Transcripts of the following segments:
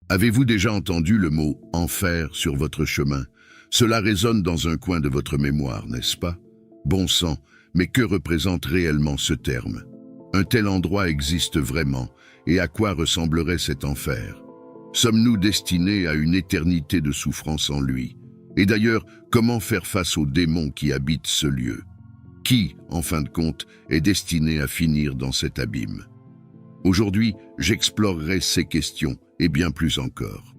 Avez-vous déjà entendu le mot « enfer » sur votre chemin? Cela résonne dans un coin de votre mémoire, n'est-ce pas? Bon sang, mais que représente réellement ce terme? Un tel endroit existe vraiment, et à quoi ressemblerait cet enfer? Sommes-nous destinés à une éternité de souffrance en lui? Et d'ailleurs, comment faire face aux démons qui habitent ce lieu? Qui, en fin de compte, est destiné à finir dans cet abîme? Aujourd'hui, j'explorerai ces questions, et bien plus encore.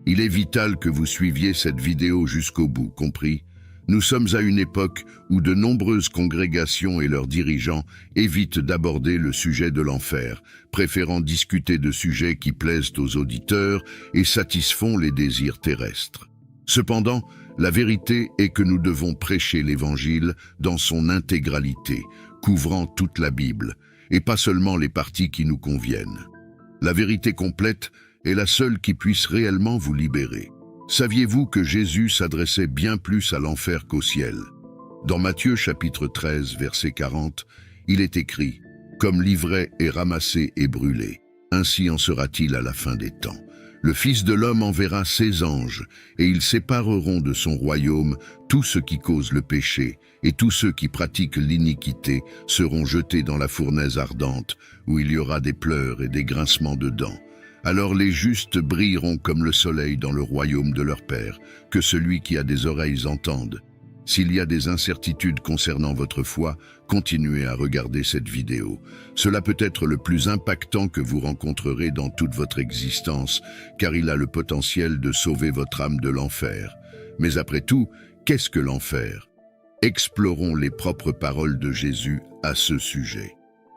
Il est vital que vous suiviez cette vidéo jusqu'au bout, compris? Nous sommes à une époque où de nombreuses congrégations et leurs dirigeants évitent d'aborder le sujet de l'enfer, préférant discuter de sujets qui plaisent aux auditeurs et satisfont les désirs terrestres. Cependant, la vérité est que nous devons prêcher l'Évangile dans son intégralité, couvrant toute la Bible, et pas seulement les parties qui nous conviennent. La vérité complète est la seule qui puisse réellement vous libérer. Saviez-vous que Jésus s'adressait bien plus à l'enfer qu'au ciel? Dans Matthieu chapitre 13, verset 40, il est écrit « Comme l'ivraie est ramassée et brûlée, ainsi en sera-t-il à la fin des temps. Le Fils de l'homme enverra ses anges, et ils sépareront de son royaume tous ceux qui causent le péché, et tous ceux qui pratiquent l'iniquité seront jetés dans la fournaise ardente, où il y aura des pleurs et des grincements de dents. Alors les justes brilleront comme le soleil dans le royaume de leur Père, que celui qui a des oreilles entende. » S'il y a des incertitudes concernant votre foi, continuez à regarder cette vidéo. Cela peut être le plus impactant que vous rencontrerez dans toute votre existence, car il a le potentiel de sauver votre âme de l'enfer. Mais après tout, qu'est-ce que l'enfer? Explorons les propres paroles de Jésus à ce sujet.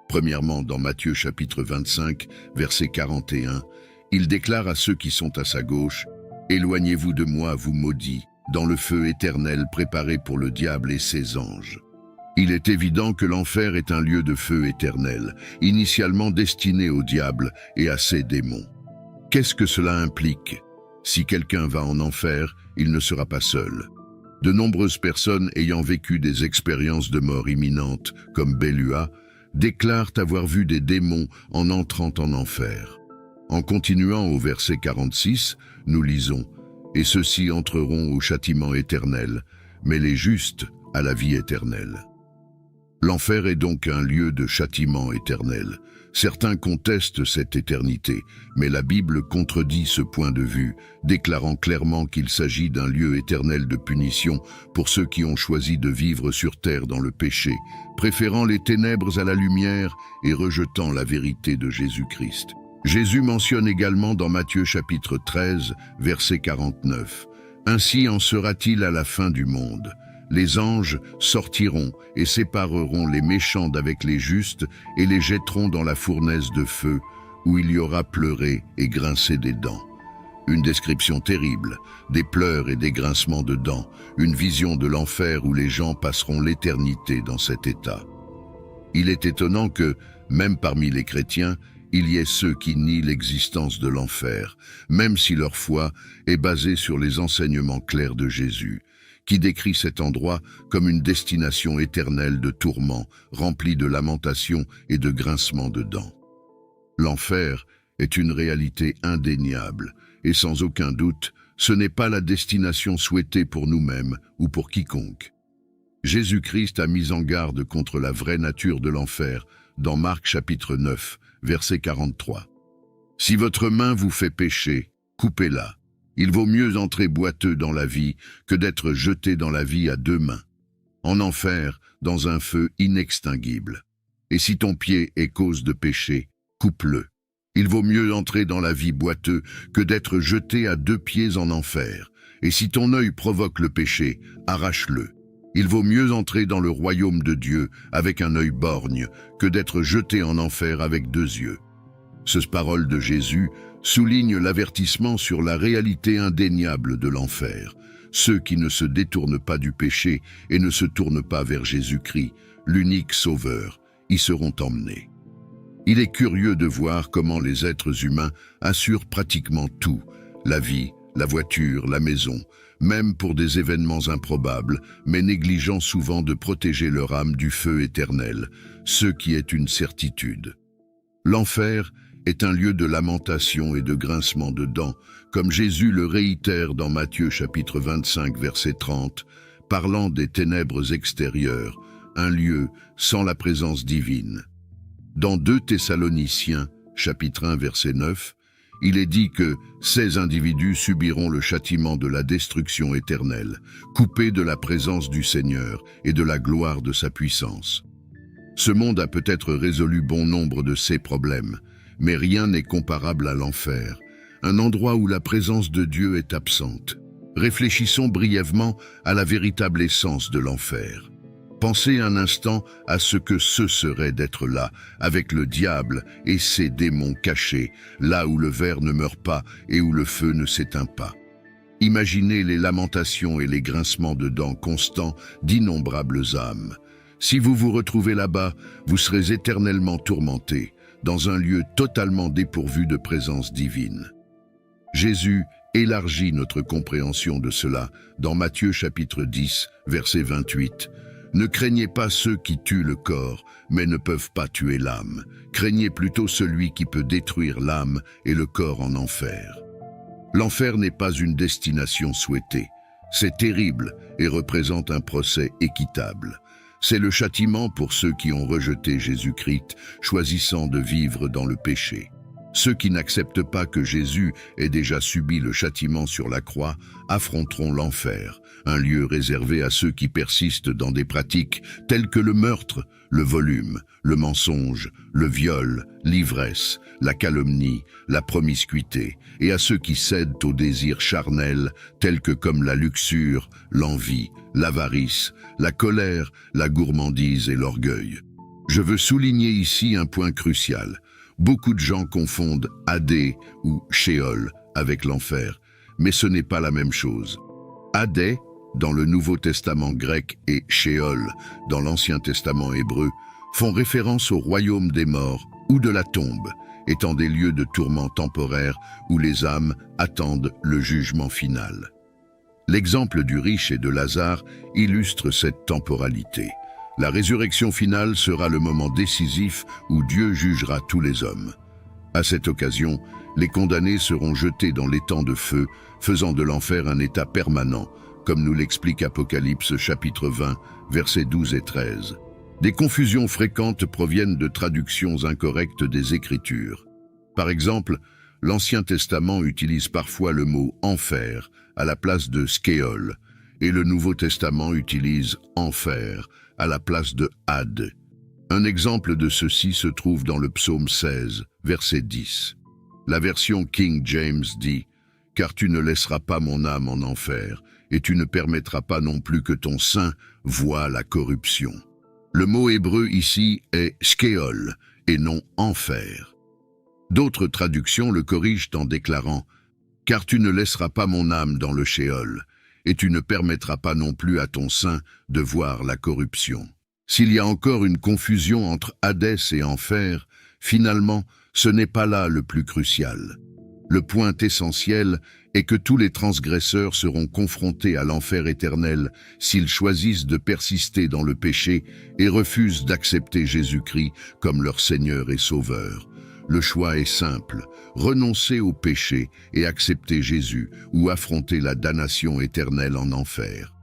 Premièrement, dans Matthieu chapitre 25, verset 41, il déclare à ceux qui sont à sa gauche « Éloignez-vous de moi, vous maudits, dans le feu éternel préparé pour le diable et ses anges. » Il est évident que l'enfer est un lieu de feu éternel, initialement destiné au diable et à ses démons. Qu'est-ce que cela implique? Si quelqu'un va en enfer, il ne sera pas seul. De nombreuses personnes ayant vécu des expériences de mort imminente, comme Bellua, déclarent avoir vu des démons en entrant en enfer. En continuant au verset 46, nous lisons « Et ceux-ci entreront au châtiment éternel, mais les justes à la vie éternelle. » L'enfer est donc un lieu de châtiment éternel. Certains contestent cette éternité, mais la Bible contredit ce point de vue, déclarant clairement qu'il s'agit d'un lieu éternel de punition pour ceux qui ont choisi de vivre sur terre dans le péché, préférant les ténèbres à la lumière et rejetant la vérité de Jésus-Christ. Jésus mentionne également dans Matthieu chapitre 13, verset 49, « Ainsi en sera-t-il à la fin du monde. Les anges sortiront et sépareront les méchants d'avec les justes et les jetteront dans la fournaise de feu, où il y aura pleuré et grincé des dents. » Une description terrible, des pleurs et des grincements de dents, une vision de l'enfer où les gens passeront l'éternité dans cet état. Il est étonnant que, même parmi les chrétiens, il y ait ceux qui nient l'existence de l'enfer, même si leur foi est basée sur les enseignements clairs de Jésus, qui décrit cet endroit comme une destination éternelle de tourments, remplie de lamentations et de grincements de dents. L'enfer est une réalité indéniable, et sans aucun doute, ce n'est pas la destination souhaitée pour nous-mêmes ou pour quiconque. Jésus-Christ a mis en garde contre la vraie nature de l'enfer dans Marc chapitre 9, verset 43. « Si votre main vous fait pécher, coupez-la. Il vaut mieux entrer boiteux dans la vie que d'être jeté dans la vie à deux mains, en enfer, dans un feu inextinguible. Et si ton pied est cause de péché, coupe-le. Il vaut mieux entrer dans la vie boiteux que d'être jeté à deux pieds en enfer. Et si ton œil provoque le péché, arrache-le. Il vaut mieux entrer dans le royaume de Dieu avec un œil borgne que d'être jeté en enfer avec deux yeux. » Cette parole de Jésus souligne l'avertissement sur la réalité indéniable de l'enfer. Ceux qui ne se détournent pas du péché et ne se tournent pas vers Jésus-Christ, l'unique sauveur, y seront emmenés. Il est curieux de voir comment les êtres humains assurent pratiquement tout, la vie, la voiture, la maison, même pour des événements improbables, mais négligeant souvent de protéger leur âme du feu éternel, ce qui est une certitude. L'enfer est un lieu de lamentation et de grincement de dents, comme Jésus le réitère dans Matthieu chapitre 25 verset 30, parlant des ténèbres extérieures, un lieu sans la présence divine. Dans 2 Thessaloniciens chapitre 1 verset 9, il est dit que ces individus subiront le châtiment de la destruction éternelle, coupés de la présence du Seigneur et de la gloire de sa puissance. Ce monde a peut-être résolu bon nombre de ses problèmes, mais rien n'est comparable à l'enfer, un endroit où la présence de Dieu est absente. Réfléchissons brièvement à la véritable essence de l'enfer. Pensez un instant à ce que ce serait d'être là, avec le diable et ses démons cachés, là où le ver ne meurt pas et où le feu ne s'éteint pas. Imaginez les lamentations et les grincements de dents constants d'innombrables âmes. Si vous vous retrouvez là-bas, vous serez éternellement tourmentés, dans un lieu totalement dépourvu de présence divine. Jésus élargit notre compréhension de cela dans Matthieu chapitre 10, verset 28. Ne craignez pas ceux qui tuent le corps, mais ne peuvent pas tuer l'âme. Craignez plutôt celui qui peut détruire l'âme et le corps en enfer. L'enfer n'est pas une destination souhaitée. C'est terrible et représente un procès équitable. C'est le châtiment pour ceux qui ont rejeté Jésus-Christ, choisissant de vivre dans le péché. Ceux qui n'acceptent pas que Jésus ait déjà subi le châtiment sur la croix affronteront l'enfer, un lieu réservé à ceux qui persistent dans des pratiques telles que le meurtre, le volume, le mensonge, le viol, l'ivresse, la calomnie, la promiscuité, et à ceux qui cèdent aux désirs charnels tels que comme la luxure, l'envie, l'avarice, la colère, la gourmandise et l'orgueil. Je veux souligner ici un point crucial. Beaucoup de gens confondent Hadès ou Sheol avec l'enfer, mais ce n'est pas la même chose. Hadès, dans le Nouveau Testament grec, et Sheol, dans l'Ancien Testament hébreu, font référence au royaume des morts ou de la tombe, étant des lieux de tourment temporaire où les âmes attendent le jugement final. L'exemple du riche et de Lazare illustre cette temporalité. La résurrection finale sera le moment décisif où Dieu jugera tous les hommes. À cette occasion, les condamnés seront jetés dans l'étang de feu, faisant de l'enfer un état permanent, comme nous l'explique Apocalypse chapitre 20, versets 12 et 13. Des confusions fréquentes proviennent de traductions incorrectes des Écritures. Par exemple, l'Ancien Testament utilise parfois le mot « enfer » à la place de « skéol » et le Nouveau Testament utilise « enfer » à la place de Had. Un exemple de ceci se trouve dans le psaume 16, verset 10. La version King James dit « Car tu ne laisseras pas mon âme en enfer, et tu ne permettras pas non plus que ton sein voie la corruption. » Le mot hébreu ici est « skéol » et non « enfer ». D'autres traductions le corrigent en déclarant « Car tu ne laisseras pas mon âme dans le shéol, et tu ne permettras pas non plus à ton sein de voir la corruption. » S'il y a encore une confusion entre Hadès et enfer, finalement, ce n'est pas là le plus crucial. Le point essentiel est que tous les transgresseurs seront confrontés à l'enfer éternel s'ils choisissent de persister dans le péché et refusent d'accepter Jésus-Christ comme leur Seigneur et Sauveur. Le choix est simple, renoncer au péché et accepter Jésus ou affronter la damnation éternelle en enfer.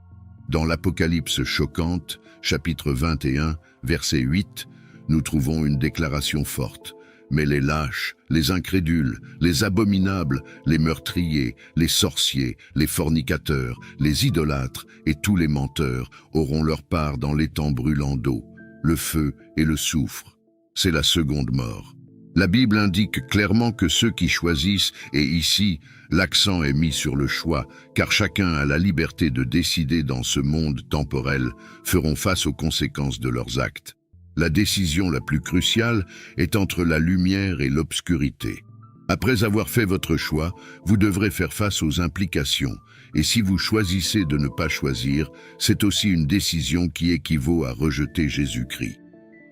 Dans l'Apocalypse choquante, chapitre 21, verset 8, nous trouvons une déclaration forte. Mais les lâches, les incrédules, les abominables, les meurtriers, les sorciers, les fornicateurs, les idolâtres et tous les menteurs auront leur part dans l'étang brûlant d'eau, le feu et le soufre. C'est la seconde mort. La Bible indique clairement que ceux qui choisissent, et ici, l'accent est mis sur le choix, car chacun a la liberté de décider dans ce monde temporel, feront face aux conséquences de leurs actes. La décision la plus cruciale est entre la lumière et l'obscurité. Après avoir fait votre choix, vous devrez faire face aux implications, et si vous choisissez de ne pas choisir, c'est aussi une décision qui équivaut à rejeter Jésus-Christ.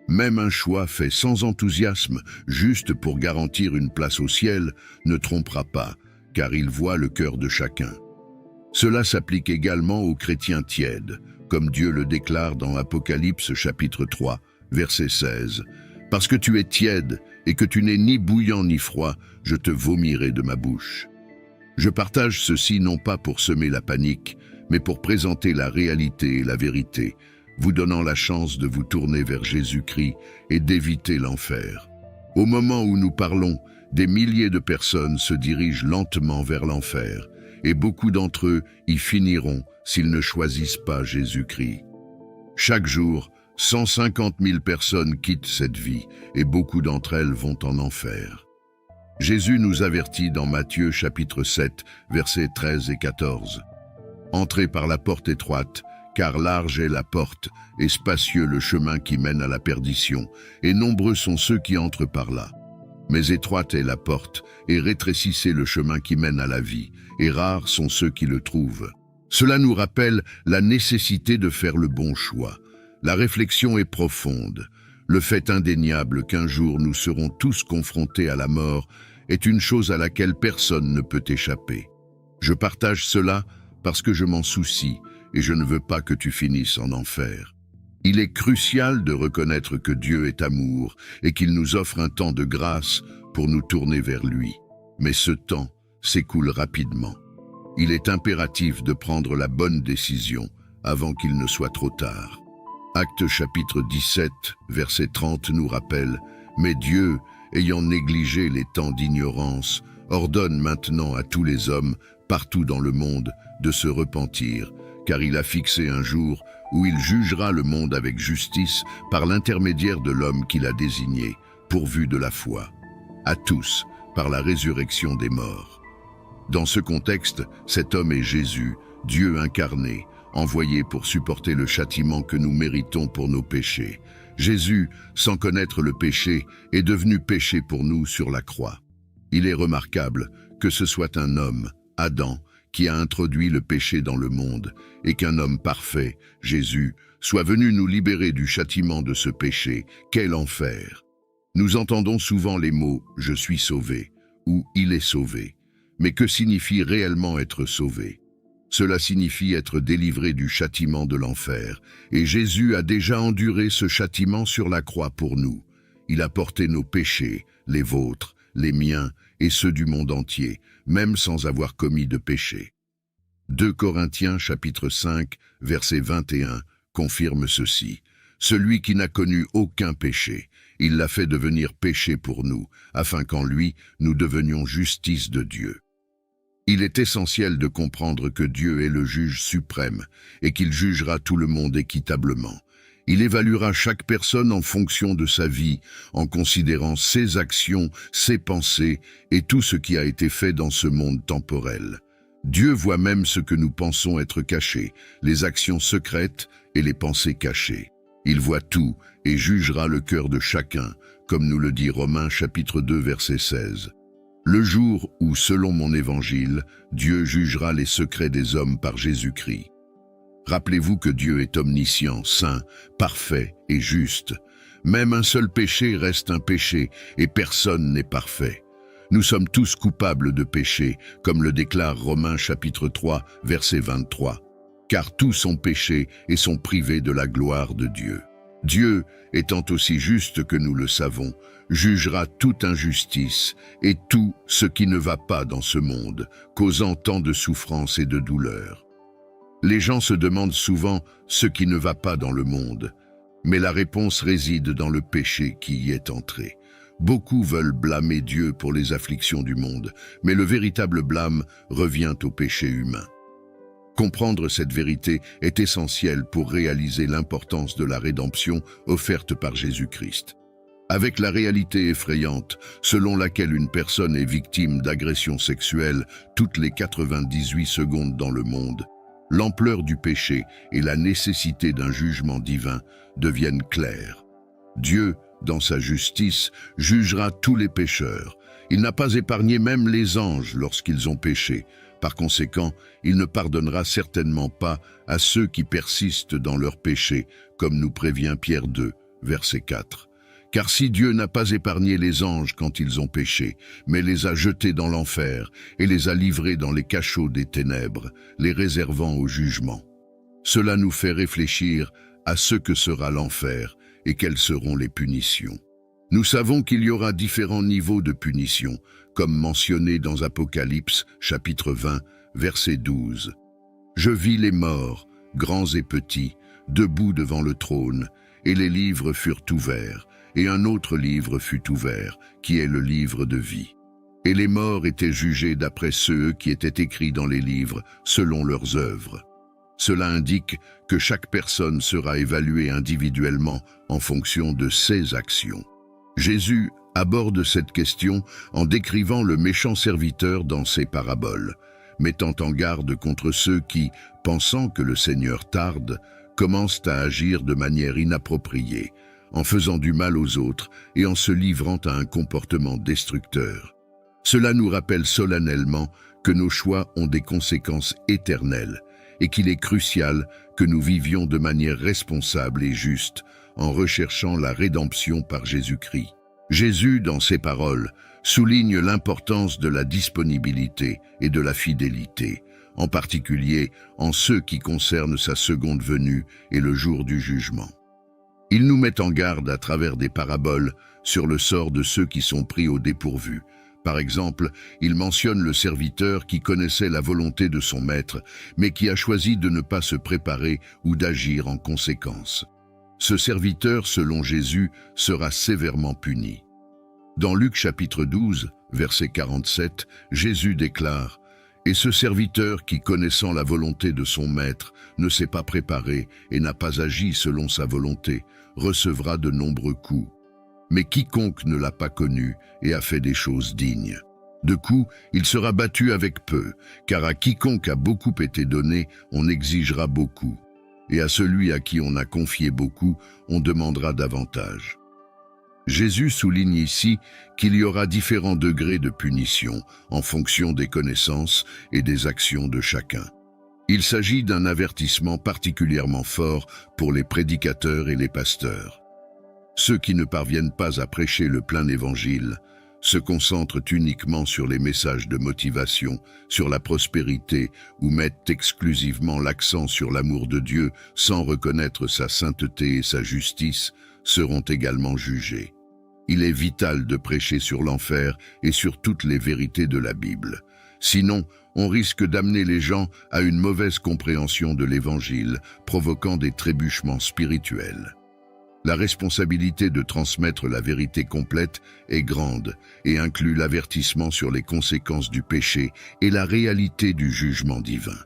Même un choix fait sans enthousiasme, juste pour garantir une place au ciel, ne trompera pas, car il voit le cœur de chacun. Cela s'applique également aux chrétiens tièdes, comme Dieu le déclare dans Apocalypse chapitre 3, verset 16. « Parce que tu es tiède et que tu n'es ni bouillant ni froid, je te vomirai de ma bouche. Je partage ceci non pas pour semer la panique, mais pour présenter la réalité et la vérité, vous donnant la chance de vous tourner vers Jésus-Christ et d'éviter l'enfer. Au moment où nous parlons, des milliers de personnes se dirigent lentement vers l'enfer, et beaucoup d'entre eux y finiront s'ils ne choisissent pas Jésus-Christ. Chaque jour, 150 000 personnes quittent cette vie, et beaucoup d'entre elles vont en enfer. Jésus nous avertit dans Matthieu chapitre 7, versets 13 et 14. « Entrez par la porte étroite, car large est la porte, et spacieux le chemin qui mène à la perdition, et nombreux sont ceux qui entrent par là. Mais étroite est la porte, et rétrécissez le chemin qui mène à la vie, et rares sont ceux qui le trouvent. » Cela nous rappelle la nécessité de faire le bon choix. La réflexion est profonde. Le fait indéniable qu'un jour nous serons tous confrontés à la mort est une chose à laquelle personne ne peut échapper. Je partage cela parce que je m'en soucie et je ne veux pas que tu finisses en enfer. Il est crucial de reconnaître que Dieu est amour et qu'il nous offre un temps de grâce pour nous tourner vers lui. Mais ce temps s'écoule rapidement. Il est impératif de prendre la bonne décision avant qu'il ne soit trop tard. Actes chapitre 17, verset 30 nous rappelle « Mais Dieu, ayant négligé les temps d'ignorance, ordonne maintenant à tous les hommes, partout dans le monde, de se repentir, car il a fixé un jour où il jugera le monde avec justice par l'intermédiaire de l'homme qu'il a désigné, pourvu de la foi. À tous, par la résurrection des morts. » Dans ce contexte, cet homme est Jésus, Dieu incarné, envoyé pour supporter le châtiment que nous méritons pour nos péchés. Jésus, sans connaître le péché, est devenu péché pour nous sur la croix. Il est remarquable que ce soit un homme, Adam, qui a introduit le péché dans le monde, et qu'un homme parfait, Jésus, soit venu nous libérer du châtiment de ce péché. Quel enfer! Nous entendons souvent les mots « je suis sauvé » ou « il est sauvé ». Mais que signifie réellement être sauvé? Cela signifie être délivré du châtiment de l'enfer, et Jésus a déjà enduré ce châtiment sur la croix pour nous. Il a porté nos péchés, les vôtres, les miens et ceux du monde entier, même sans avoir commis de péché. 2 Corinthiens chapitre 5, verset 21 confirme ceci. Celui qui n'a connu aucun péché, il l'a fait devenir péché pour nous, afin qu'en lui nous devenions justice de Dieu. Il est essentiel de comprendre que Dieu est le juge suprême et qu'il jugera tout le monde équitablement. Il évaluera chaque personne en fonction de sa vie, en considérant ses actions, ses pensées et tout ce qui a été fait dans ce monde temporel. Dieu voit même ce que nous pensons être caché, les actions secrètes et les pensées cachées. Il voit tout et jugera le cœur de chacun, comme nous le dit Romains chapitre 2 verset 16. Le jour où, selon mon évangile, Dieu jugera les secrets des hommes par Jésus-Christ. Rappelez-vous que Dieu est omniscient, saint, parfait et juste. Même un seul péché reste un péché et personne n'est parfait. Nous sommes tous coupables de péché, comme le déclare Romains chapitre 3, verset 23. Car tous ont péché et sont privés de la gloire de Dieu. Dieu, étant aussi juste que nous le savons, jugera toute injustice et tout ce qui ne va pas dans ce monde, causant tant de souffrance et de douleur. Les gens se demandent souvent ce qui ne va pas dans le monde, mais la réponse réside dans le péché qui y est entré. Beaucoup veulent blâmer Dieu pour les afflictions du monde, mais le véritable blâme revient au péché humain. Comprendre cette vérité est essentiel pour réaliser l'importance de la rédemption offerte par Jésus-Christ. Avec la réalité effrayante selon laquelle une personne est victime d'agressions sexuelles toutes les 98 secondes dans le monde, l'ampleur du péché et la nécessité d'un jugement divin deviennent claires. Dieu, dans sa justice, jugera tous les pécheurs. Il n'a pas épargné même les anges lorsqu'ils ont péché. Par conséquent, il ne pardonnera certainement pas à ceux qui persistent dans leur péché, comme nous prévient Pierre 2, verset 4. Car si Dieu n'a pas épargné les anges quand ils ont péché, mais les a jetés dans l'enfer et les a livrés dans les cachots des ténèbres, les réservant au jugement. Cela nous fait réfléchir à ce que sera l'enfer et quelles seront les punitions. Nous savons qu'il y aura différents niveaux de punition, comme mentionné dans Apocalypse, chapitre 20, verset 12. Je vis les morts, grands et petits, debout devant le trône, et les livres furent ouverts, et un autre livre fut ouvert, qui est le livre de vie. Et les morts étaient jugés d'après ceux qui étaient écrits dans les livres, selon leurs œuvres. Cela indique que chaque personne sera évaluée individuellement en fonction de ses actions. Jésus aborde cette question en décrivant le méchant serviteur dans ses paraboles, mettant en garde contre ceux qui, pensant que le Seigneur tarde, commencent à agir de manière inappropriée, en faisant du mal aux autres et en se livrant à un comportement destructeur. Cela nous rappelle solennellement que nos choix ont des conséquences éternelles et qu'il est crucial que nous vivions de manière responsable et juste en recherchant la rédemption par Jésus-Christ. Jésus, dans ses paroles, souligne l'importance de la disponibilité et de la fidélité, en particulier en ce qui concerne sa seconde venue et le jour du jugement. Il nous met en garde à travers des paraboles sur le sort de ceux qui sont pris au dépourvu. Par exemple, il mentionne le serviteur qui connaissait la volonté de son maître, mais qui a choisi de ne pas se préparer ou d'agir en conséquence. Ce serviteur, selon Jésus, sera sévèrement puni. Dans Luc chapitre 12, verset 47, Jésus déclare « Et ce serviteur qui, connaissant la volonté de son maître, ne s'est pas préparé et n'a pas agi selon sa volonté, recevra de nombreux coups. Mais quiconque ne l'a pas connu et a fait des choses dignes. De coups, il sera battu avec peu, car à quiconque a beaucoup été donné, on exigera beaucoup. Et à celui à qui on a confié beaucoup, on demandera davantage. » Jésus souligne ici qu'il y aura différents degrés de punition en fonction des connaissances et des actions de chacun. Il s'agit d'un avertissement particulièrement fort pour les prédicateurs et les pasteurs. Ceux qui ne parviennent pas à prêcher le plein évangile se concentrent uniquement sur les messages de motivation, sur la prospérité ou mettent exclusivement l'accent sur l'amour de Dieu sans reconnaître sa sainteté et sa justice, seront également jugés. Il est vital de prêcher sur l'enfer et sur toutes les vérités de la Bible. Sinon, on risque d'amener les gens à une mauvaise compréhension de l'Évangile, provoquant des trébuchements spirituels. La responsabilité de transmettre la vérité complète est grande et inclut l'avertissement sur les conséquences du péché et la réalité du jugement divin.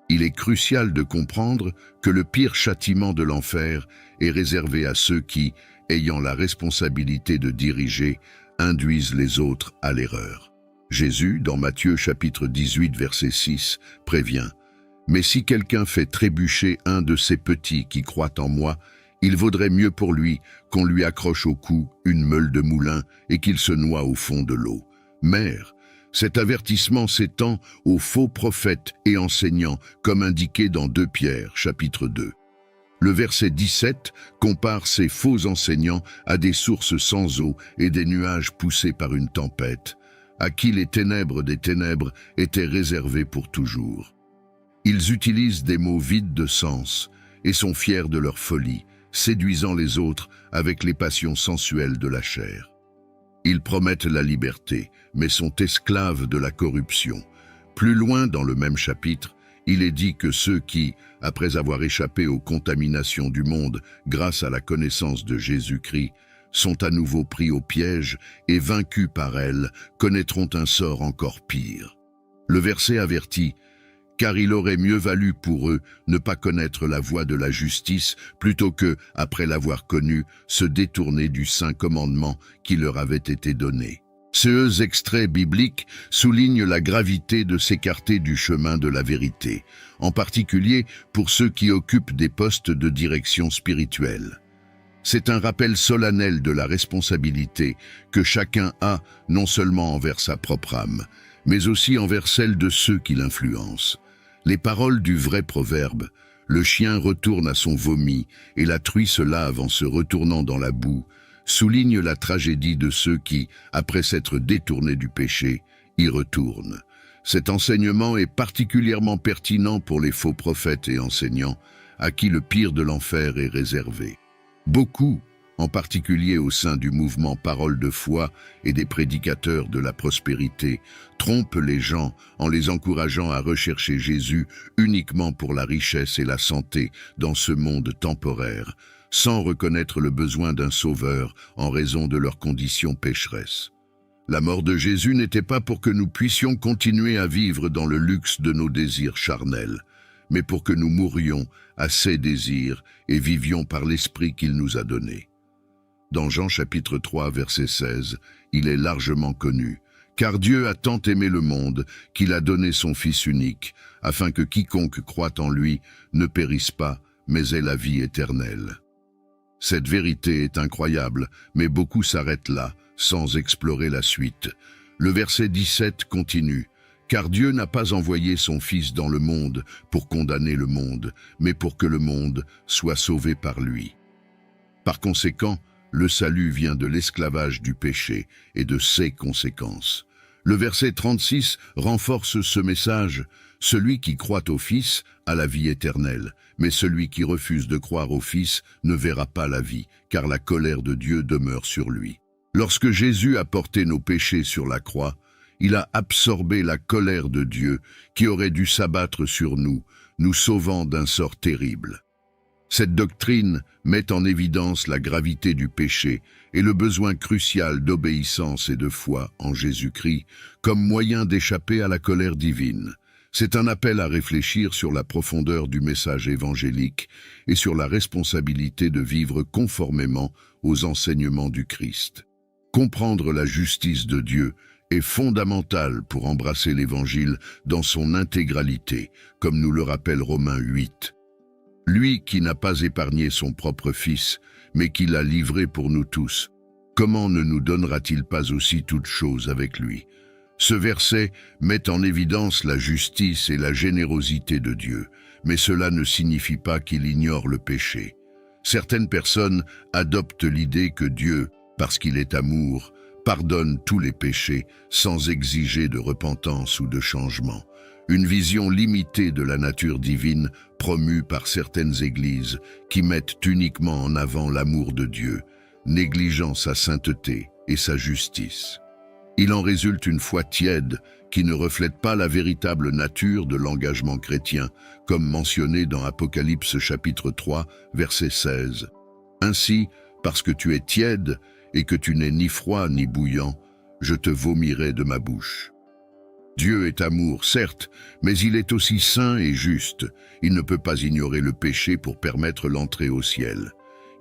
Il est crucial de comprendre que le pire châtiment de l'enfer est réservé à ceux qui, ayant la responsabilité de diriger, induisent les autres à l'erreur. Jésus, dans Matthieu chapitre 18, verset 6, prévient « Mais si quelqu'un fait trébucher un de ces petits qui croient en moi, il vaudrait mieux pour lui qu'on lui accroche au cou une meule de moulin et qu'il se noie au fond de l'eau. Mère, cet avertissement s'étend aux faux prophètes et enseignants, comme indiqué dans 2 Pierre, chapitre 2. Le verset 17 compare ces faux enseignants à des sources sans eau et des nuages poussés par une tempête, à qui les ténèbres des ténèbres étaient réservées pour toujours. Ils utilisent des mots vides de sens et sont fiers de leur folie, séduisant les autres avec les passions sensuelles de la chair. Ils promettent la liberté, mais sont esclaves de la corruption. Plus loin dans le même chapitre, il est dit que ceux qui, après avoir échappé aux contaminations du monde grâce à la connaissance de Jésus-Christ, sont à nouveau pris au piège et vaincus par elles, connaîtront un sort encore pire. Le verset avertit « Car il aurait mieux valu pour eux ne pas connaître la voie de la justice plutôt que, après l'avoir connue, se détourner du saint commandement qui leur avait été donné. » Ces extraits bibliques soulignent la gravité de s'écarter du chemin de la vérité, en particulier pour ceux qui occupent des postes de direction spirituelle. C'est un rappel solennel de la responsabilité que chacun a non seulement envers sa propre âme, mais aussi envers celle de ceux qui l'influencent. Les paroles du vrai proverbe « Le chien retourne à son vomi et la truie se lave en se retournant dans la boue » soulignent la tragédie de ceux qui, après s'être détournés du péché, y retournent. Cet enseignement est particulièrement pertinent pour les faux prophètes et enseignants, à qui le pire de l'enfer est réservé. Beaucoup en particulier au sein du mouvement Parole de foi et des prédicateurs de la prospérité, trompent les gens en les encourageant à rechercher Jésus uniquement pour la richesse et la santé dans ce monde temporaire, sans reconnaître le besoin d'un sauveur en raison de leurs conditions pécheresses. La mort de Jésus n'était pas pour que nous puissions continuer à vivre dans le luxe de nos désirs charnels, mais pour que nous mourions à ces désirs et vivions par l'Esprit qu'il nous a donné. Dans Jean chapitre 3, verset 16, il est largement connu. « Car Dieu a tant aimé le monde qu'il a donné son Fils unique, afin que quiconque croit en lui ne périsse pas, mais ait la vie éternelle. » Cette vérité est incroyable, mais beaucoup s'arrêtent là, sans explorer la suite. Le verset 17 continue. « Car Dieu n'a pas envoyé son Fils dans le monde pour condamner le monde, mais pour que le monde soit sauvé par lui. » Par conséquent, le salut vient de l'esclavage du péché et de ses conséquences. Le verset 36 renforce ce message. « Celui qui croit au Fils a la vie éternelle, mais celui qui refuse de croire au Fils ne verra pas la vie, car la colère de Dieu demeure sur lui. » Lorsque Jésus a porté nos péchés sur la croix, il a absorbé la colère de Dieu qui aurait dû s'abattre sur nous, nous sauvant d'un sort terrible. Cette doctrine met en évidence la gravité du péché et le besoin crucial d'obéissance et de foi en Jésus-Christ comme moyen d'échapper à la colère divine. C'est un appel à réfléchir sur la profondeur du message évangélique et sur la responsabilité de vivre conformément aux enseignements du Christ. Comprendre la justice de Dieu est fondamental pour embrasser l'Évangile dans son intégralité, comme nous le rappelle Romains 8. Lui qui n'a pas épargné son propre Fils, mais qui l'a livré pour nous tous, comment ne nous donnera-t-il pas aussi toutes choses avec lui? Ce verset met en évidence la justice et la générosité de Dieu, mais cela ne signifie pas qu'il ignore le péché. Certaines personnes adoptent l'idée que Dieu, parce qu'il est amour, pardonne tous les péchés sans exiger de repentance ou de changement. Une vision limitée de la nature divine promue par certaines églises qui mettent uniquement en avant l'amour de Dieu, négligeant sa sainteté et sa justice. Il en résulte une foi tiède qui ne reflète pas la véritable nature de l'engagement chrétien, comme mentionné dans Apocalypse chapitre 3, verset 16. Ainsi, parce que tu es tiède et que tu n'es ni froid ni bouillant, je te vomirai de ma bouche. Dieu est amour, certes, mais il est aussi saint et juste. Il ne peut pas ignorer le péché pour permettre l'entrée au ciel.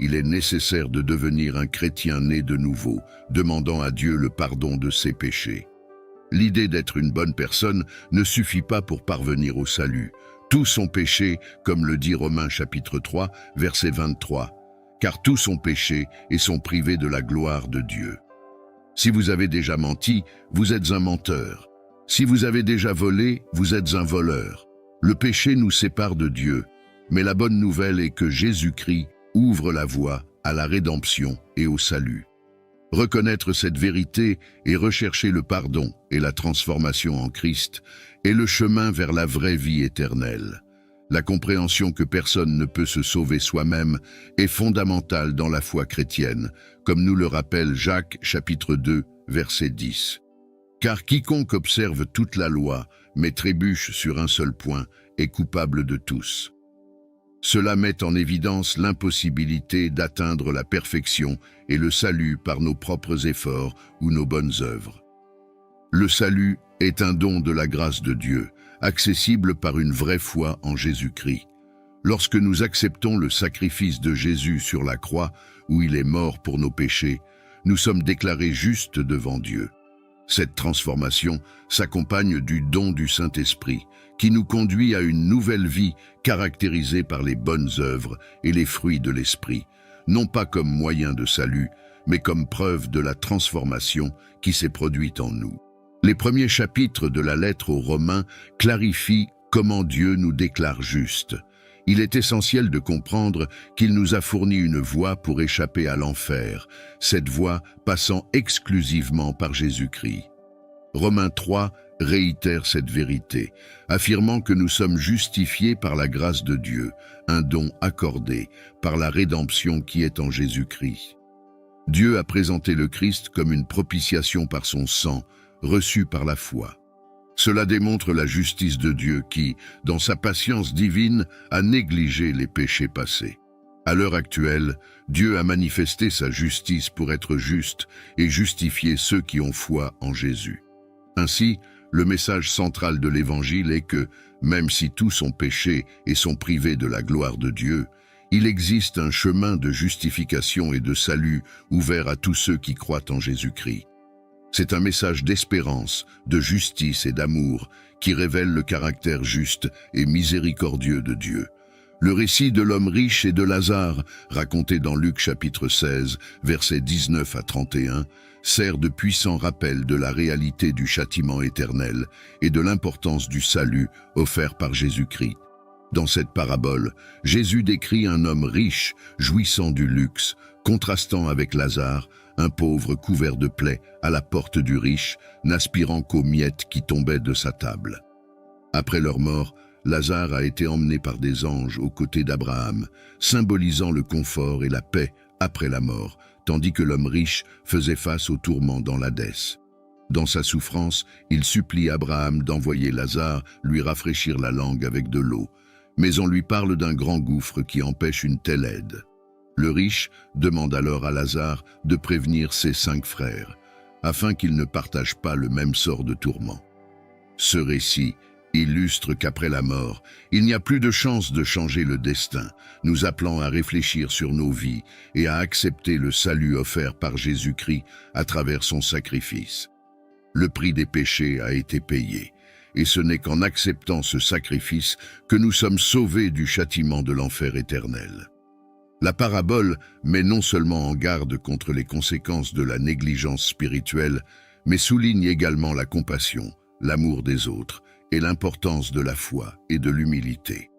Il est nécessaire de devenir un chrétien né de nouveau, demandant à Dieu le pardon de ses péchés. L'idée d'être une bonne personne ne suffit pas pour parvenir au salut. Tous sont péchés, comme le dit Romains chapitre 3, verset 23, car tous sont péchés et sont privés de la gloire de Dieu. Si vous avez déjà menti, vous êtes un menteur. Si vous avez déjà volé, vous êtes un voleur. Le péché nous sépare de Dieu, mais la bonne nouvelle est que Jésus-Christ ouvre la voie à la rédemption et au salut. Reconnaître cette vérité et rechercher le pardon et la transformation en Christ est le chemin vers la vraie vie éternelle. La compréhension que personne ne peut se sauver soi-même est fondamentale dans la foi chrétienne, comme nous le rappelle Jacques chapitre 2, verset 10. Car quiconque observe toute la loi, mais trébuche sur un seul point, est coupable de tous. Cela met en évidence l'impossibilité d'atteindre la perfection et le salut par nos propres efforts ou nos bonnes œuvres. Le salut est un don de la grâce de Dieu, accessible par une vraie foi en Jésus-Christ. Lorsque nous acceptons le sacrifice de Jésus sur la croix, où il est mort pour nos péchés, nous sommes déclarés justes devant Dieu. Cette transformation s'accompagne du don du Saint-Esprit, qui nous conduit à une nouvelle vie caractérisée par les bonnes œuvres et les fruits de l'Esprit, non pas comme moyen de salut, mais comme preuve de la transformation qui s'est produite en nous. Les premiers chapitres de la lettre aux Romains clarifient comment Dieu nous déclare justes. Il est essentiel de comprendre qu'il nous a fourni une voie pour échapper à l'enfer, cette voie passant exclusivement par Jésus-Christ. Romains 3 réitère cette vérité, affirmant que nous sommes justifiés par la grâce de Dieu, un don accordé par la rédemption qui est en Jésus-Christ. Dieu a présenté le Christ comme une propitiation par son sang, reçu par la foi. Cela démontre la justice de Dieu qui, dans sa patience divine, a négligé les péchés passés. À l'heure actuelle, Dieu a manifesté sa justice pour être juste et justifier ceux qui ont foi en Jésus. Ainsi, le message central de l'Évangile est que, même si tous ont péché et sont privés de la gloire de Dieu, il existe un chemin de justification et de salut ouvert à tous ceux qui croient en Jésus-Christ. C'est un message d'espérance, de justice et d'amour qui révèle le caractère juste et miséricordieux de Dieu. Le récit de l'homme riche et de Lazare, raconté dans Luc chapitre 16, versets 19 à 31, sert de puissant rappel de la réalité du châtiment éternel et de l'importance du salut offert par Jésus-Christ. Dans cette parabole, Jésus décrit un homme riche, jouissant du luxe, contrastant avec Lazare, un pauvre couvert de plaies à la porte du riche, n'aspirant qu'aux miettes qui tombaient de sa table. Après leur mort, Lazare a été emmené par des anges aux côtés d'Abraham, symbolisant le confort et la paix après la mort, tandis que l'homme riche faisait face aux tourments dans l'Hadès. Dans sa souffrance, il supplie Abraham d'envoyer Lazare lui rafraîchir la langue avec de l'eau, mais on lui parle d'un grand gouffre qui empêche une telle aide. Le riche demande alors à Lazare de prévenir ses 5 frères, afin qu'ils ne partagent pas le même sort de tourment. Ce récit illustre qu'après la mort, il n'y a plus de chance de changer le destin, nous appelant à réfléchir sur nos vies et à accepter le salut offert par Jésus-Christ à travers son sacrifice. Le prix des péchés a été payé, et ce n'est qu'en acceptant ce sacrifice que nous sommes sauvés du châtiment de l'enfer éternel. La parabole met non seulement en garde contre les conséquences de la négligence spirituelle, mais souligne également la compassion, l'amour des autres et l'importance de la foi et de l'humilité.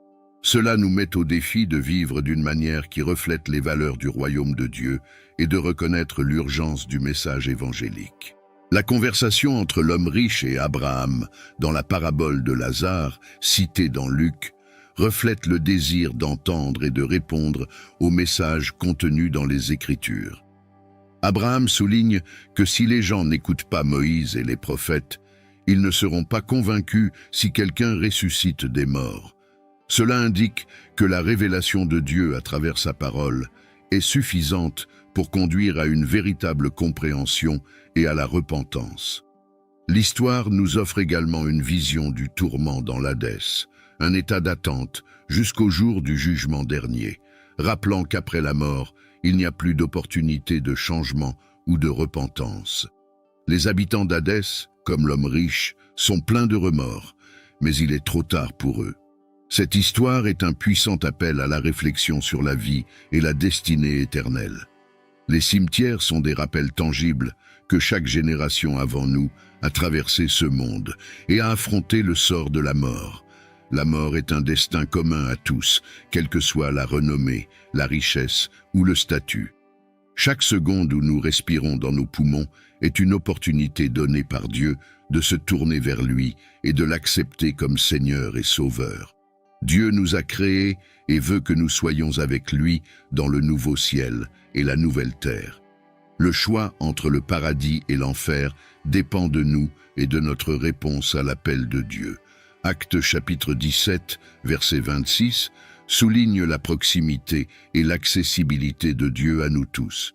Cela nous met au défi de vivre d'une manière qui reflète les valeurs du royaume de Dieu et de reconnaître l'urgence du message évangélique. La conversation entre l'homme riche et Abraham, dans la parabole de Lazare, citée dans Luc, reflète le désir d'entendre et de répondre aux messages contenus dans les Écritures. Abraham souligne que si les gens n'écoutent pas Moïse et les prophètes, ils ne seront pas convaincus si quelqu'un ressuscite des morts. Cela indique que la révélation de Dieu à travers sa parole est suffisante pour conduire à une véritable compréhension et à la repentance. L'histoire nous offre également une vision du tourment dans l'Hadès, un état d'attente jusqu'au jour du jugement dernier, rappelant qu'après la mort, il n'y a plus d'opportunité de changement ou de repentance. Les habitants d'Hadès, comme l'homme riche, sont pleins de remords, mais il est trop tard pour eux. Cette histoire est un puissant appel à la réflexion sur la vie et la destinée éternelle. Les cimetières sont des rappels tangibles que chaque génération avant nous a traversé ce monde et a affronté le sort de la mort. La mort est un destin commun à tous, quelle que soit la renommée, la richesse ou le statut. Chaque seconde où nous respirons dans nos poumons est une opportunité donnée par Dieu de se tourner vers lui et de l'accepter comme Seigneur et Sauveur. Dieu nous a créés et veut que nous soyons avec lui dans le nouveau ciel et la nouvelle terre. Le choix entre le paradis et l'enfer dépend de nous et de notre réponse à l'appel de Dieu. Actes chapitre 17, verset 26, souligne la proximité et l'accessibilité de Dieu à nous tous.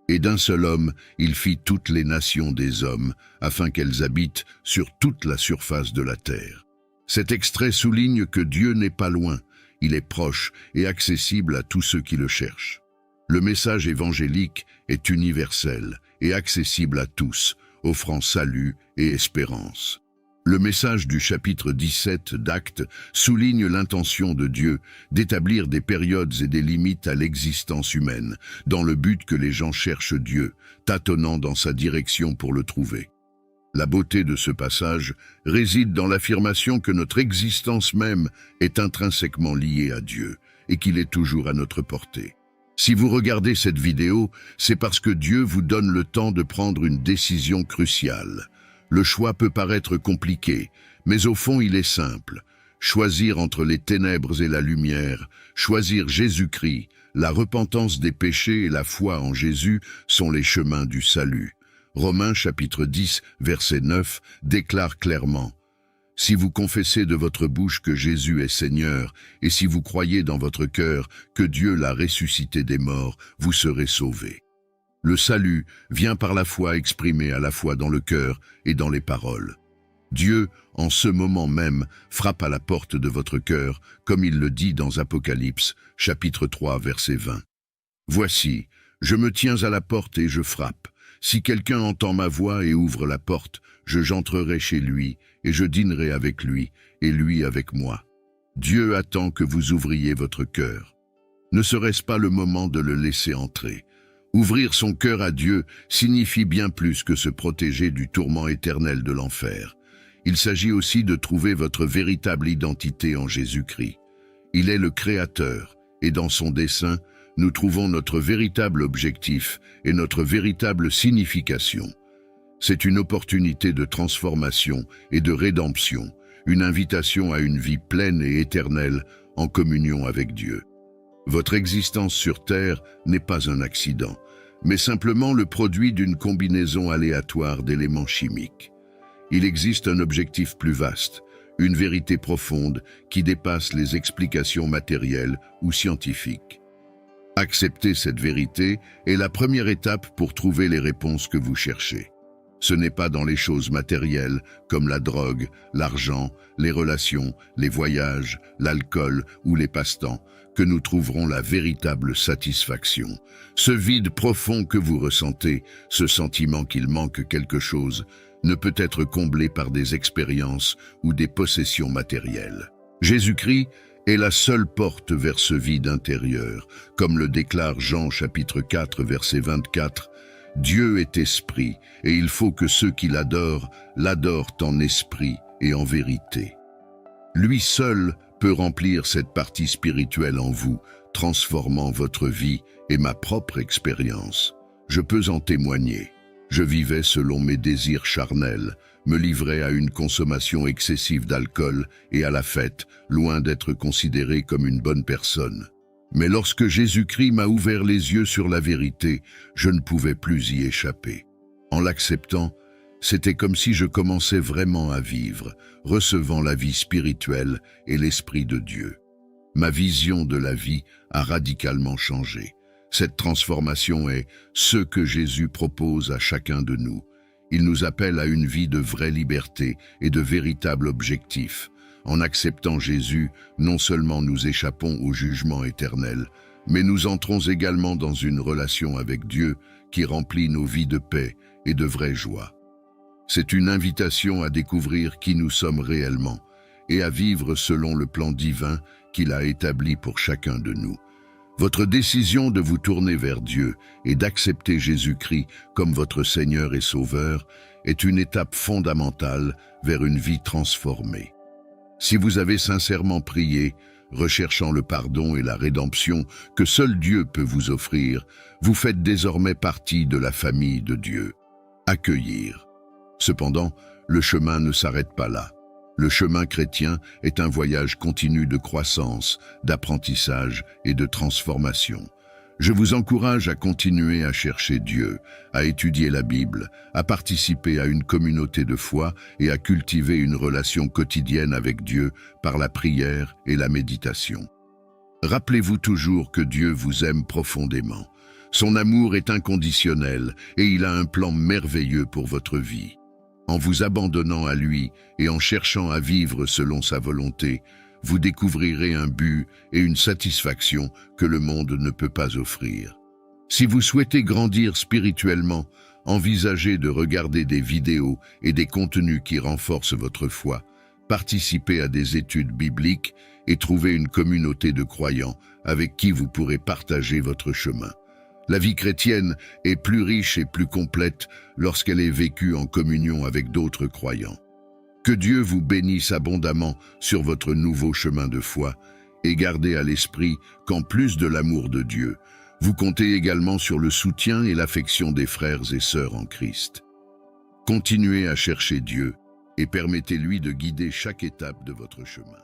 Et d'un seul homme, il fit toutes les nations des hommes, afin qu'elles habitent sur toute la surface de la terre. Cet extrait souligne que Dieu n'est pas loin, il est proche et accessible à tous ceux qui le cherchent. Le message évangélique est universel et accessible à tous, offrant salut et espérance. Le message du chapitre 17 d'Actes souligne l'intention de Dieu d'établir des périodes et des limites à l'existence humaine, dans le but que les gens cherchent Dieu, tâtonnant dans sa direction pour le trouver. La beauté de ce passage réside dans l'affirmation que notre existence même est intrinsèquement liée à Dieu et qu'il est toujours à notre portée. Si vous regardez cette vidéo, c'est parce que Dieu vous donne le temps de prendre une décision cruciale. Le choix peut paraître compliqué, mais au fond il est simple. Choisir entre les ténèbres et la lumière, choisir Jésus-Christ, La repentance des péchés et la foi en Jésus sont les chemins du salut. Romains chapitre 10, verset 9 déclare clairement: « Si vous confessez de votre bouche que Jésus est Seigneur, et si vous croyez dans votre cœur que Dieu l'a ressuscité des morts, vous serez sauvés. » Le salut vient par la foi exprimée à la fois dans le cœur et dans les paroles. Dieu, en ce moment même, frappe à la porte de votre cœur, comme il le dit dans Apocalypse, chapitre 3, verset 20. « Voici, je me tiens à la porte et je frappe. Si quelqu'un entend ma voix et ouvre la porte, j'entrerai chez lui, et je dînerai avec lui, et lui avec moi. » Dieu attend que vous ouvriez votre cœur. Ne serait-ce pas le moment de le laisser entrer? Ouvrir son cœur à Dieu signifie bien plus que se protéger du tourment éternel de l'enfer. Il s'agit aussi de trouver votre véritable identité en Jésus-Christ. Il est le Créateur, et dans son dessein, nous trouvons notre véritable objectif et notre véritable signification. C'est une opportunité de transformation et de rédemption, une invitation à une vie pleine et éternelle en communion avec Dieu. Votre existence sur terre n'est pas un accident, mais simplement le produit d'une combinaison aléatoire d'éléments chimiques. Il existe un objectif plus vaste, une vérité profonde qui dépasse les explications matérielles ou scientifiques. Accepter cette vérité est la première étape pour trouver les réponses que vous cherchez. Ce n'est pas dans les choses matérielles comme la drogue, l'argent, les relations, les voyages, l'alcool ou les passe-temps que nous trouverons la véritable satisfaction. Ce vide profond que vous ressentez, ce sentiment qu'il manque quelque chose, ne peut être comblé par des expériences ou des possessions matérielles. Jésus-Christ est la seule porte vers ce vide intérieur, comme le déclare Jean chapitre 4 verset 24. Dieu est esprit, et il faut que ceux qui l'adorent en esprit et en vérité. Lui seul peut remplir cette partie spirituelle en vous, transformant votre vie et ma propre expérience. Je peux en témoigner. Je vivais selon mes désirs charnels, me livrais à une consommation excessive d'alcool et à la fête, loin d'être considéré comme une bonne personne. Mais lorsque Jésus-Christ m'a ouvert les yeux sur la vérité, je ne pouvais plus y échapper. En l'acceptant, c'était comme si je commençais vraiment à vivre, recevant la vie spirituelle et l'Esprit de Dieu. Ma vision de la vie a radicalement changé. Cette transformation est ce que Jésus propose à chacun de nous. Il nous appelle à une vie de vraie liberté et de véritables objectifs. En acceptant Jésus, non seulement nous échappons au jugement éternel, mais nous entrons également dans une relation avec Dieu qui remplit nos vies de paix et de vraie joie. C'est une invitation à découvrir qui nous sommes réellement et à vivre selon le plan divin qu'il a établi pour chacun de nous. Votre décision de vous tourner vers Dieu et d'accepter Jésus-Christ comme votre Seigneur et Sauveur est une étape fondamentale vers une vie transformée. Si vous avez sincèrement prié, recherchant le pardon et la rédemption que seul Dieu peut vous offrir, vous faites désormais partie de la famille de Dieu. Accueillir. Cependant, le chemin ne s'arrête pas là. Le chemin chrétien est un voyage continu de croissance, d'apprentissage et de transformation. Je vous encourage à continuer à chercher Dieu, à étudier la Bible, à participer à une communauté de foi et à cultiver une relation quotidienne avec Dieu par la prière et la méditation. Rappelez-vous toujours que Dieu vous aime profondément. Son amour est inconditionnel et il a un plan merveilleux pour votre vie. En vous abandonnant à lui et en cherchant à vivre selon sa volonté, vous découvrirez un but et une satisfaction que le monde ne peut pas offrir. Si vous souhaitez grandir spirituellement, envisagez de regarder des vidéos et des contenus qui renforcent votre foi, participez à des études bibliques et trouvez une communauté de croyants avec qui vous pourrez partager votre chemin. La vie chrétienne est plus riche et plus complète lorsqu'elle est vécue en communion avec d'autres croyants. Que Dieu vous bénisse abondamment sur votre nouveau chemin de foi et gardez à l'esprit qu'en plus de l'amour de Dieu, vous comptez également sur le soutien et l'affection des frères et sœurs en Christ. Continuez à chercher Dieu et permettez-lui de guider chaque étape de votre chemin.